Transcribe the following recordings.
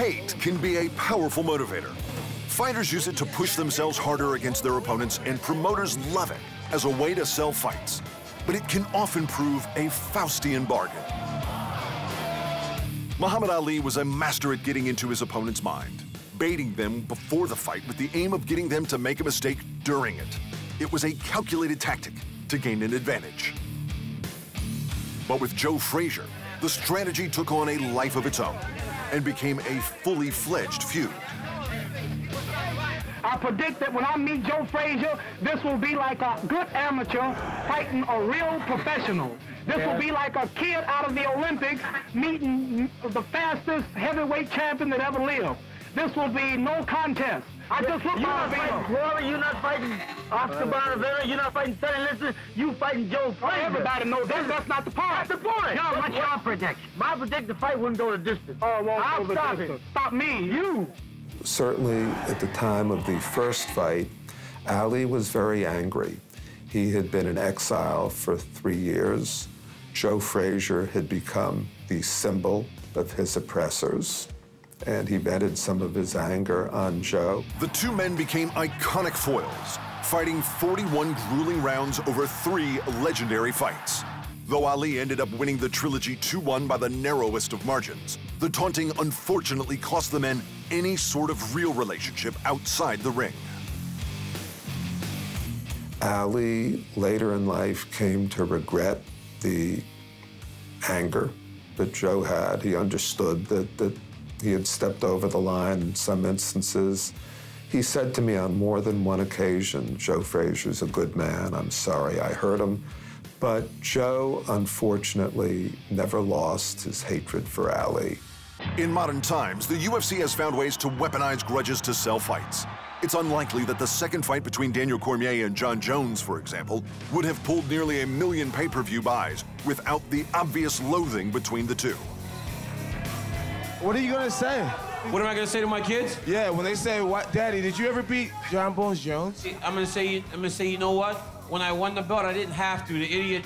Hate can be a powerful motivator. Fighters use it to push themselves harder against their opponents, and promoters love it as a way to sell fights. But it can often prove a faustian bargain. Muhammad Ali was a master at getting into his opponent's mind, baiting them before the fight with the aim of getting them to make a mistake during it. It was a calculated tactic to gain an advantage. But with Joe Frazier, the strategy took on a life of its own and became a fully fledged feud. I predict that when I meet Joe Frazier, this will be like a good amateur fighting a real professional. This will be like a kid out of the Olympics meeting the fastest heavyweight champion that ever lived. This will be no contest. I just look You're not fighting Oscar Bonavera, you're not fighting Sonny Liston, you fighting Joe Frazier. Everybody knows that's not the point. That's the point. No, what's your prediction? My prediction, the fight wouldn't go the distance. Oh, well, I'll stop it. Stop me, you. Certainly at the time of the first fight, Ali was very angry. He had been in exile for 3 years. Joe Frazier had become the symbol of his oppressors, and he vented some of his anger on Joe. The two men became iconic foils, fighting 41 grueling rounds over 3 legendary fights. Though Ali ended up winning the trilogy 2-1 by the narrowest of margins, the taunting unfortunately cost the men any sort of real relationship outside the ring. Ali, later in life, came to regret the anger that Joe had. He understood that he had stepped over the line in some instances. He said to me on more than one occasion, "Joe Frazier's a good man. I'm sorry I hurt him." But Joe, unfortunately, never lost his hatred for Ali. In modern times, the UFC has found ways to weaponize grudges to sell fights. It's unlikely that the second fight between Daniel Cormier and John Jones, for example, would have pulled nearly 1 million pay-per-view buys without the obvious loathing between the two. What are you gonna say? What am I gonna say to my kids? Yeah, when they say, "What, Daddy, did you ever beat John Bones Jones?" I'm gonna say, you know what? When I won the belt, I didn't have to. The idiot,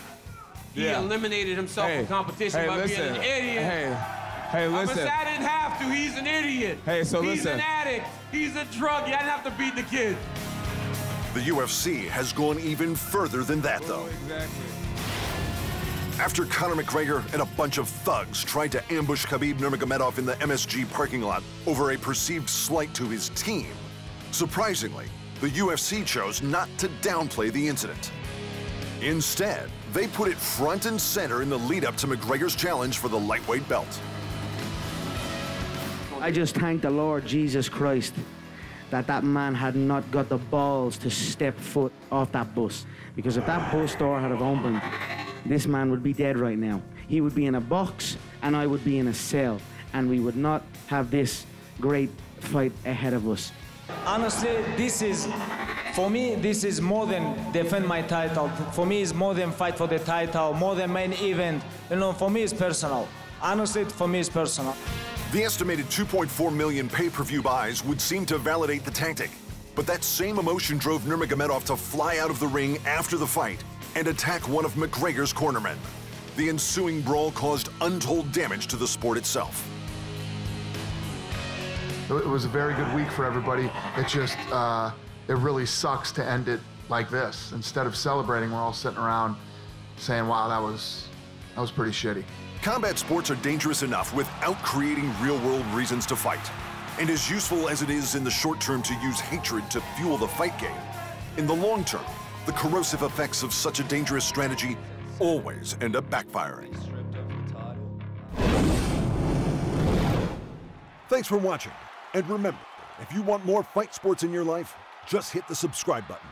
he eliminated himself from competition by being an idiot. Hey, listen. I'm gonna say I didn't have to. He's an idiot. Hey, so he's listen. He's an addict. He's a druggie. I didn't have to beat the kid. The UFC has gone even further than that, though. Exactly. After Conor McGregor and a bunch of thugs tried to ambush Khabib Nurmagomedov in the MSG parking lot over a perceived slight to his team, surprisingly, the UFC chose not to downplay the incident. Instead, they put it front and center in the lead-up to McGregor's challenge for the lightweight belt. I just thank the Lord Jesus Christ that man had not got the balls to step foot off that bus. Because if that bus door had have opened, this man would be dead right now. He would be in a box and I would be in a cell, and we would not have this great fight ahead of us. Honestly, for me, this is more than defend my title. For me, it's more than fight for the title, more than main event. You know, for me, it's personal. Honestly, for me, it's personal. The estimated 2.4 million pay-per-view buys would seem to validate the tactic. But that same emotion drove Nurmagomedov to fly out of the ring after the fight and attack one of McGregor's cornermen. The ensuing brawl caused untold damage to the sport itself. It was a very good week for everybody. It just, it really sucks to end it like this. Instead of celebrating, we're all sitting around saying, wow, that was pretty shitty. Combat sports are dangerous enough without creating real-world reasons to fight. And as useful as it is in the short term to use hatred to fuel the fight game, in the long term, the corrosive effects of such a dangerous strategy always end up backfiring. Thanks for watching. And remember, if you want more fight sports in your life, just hit the subscribe button.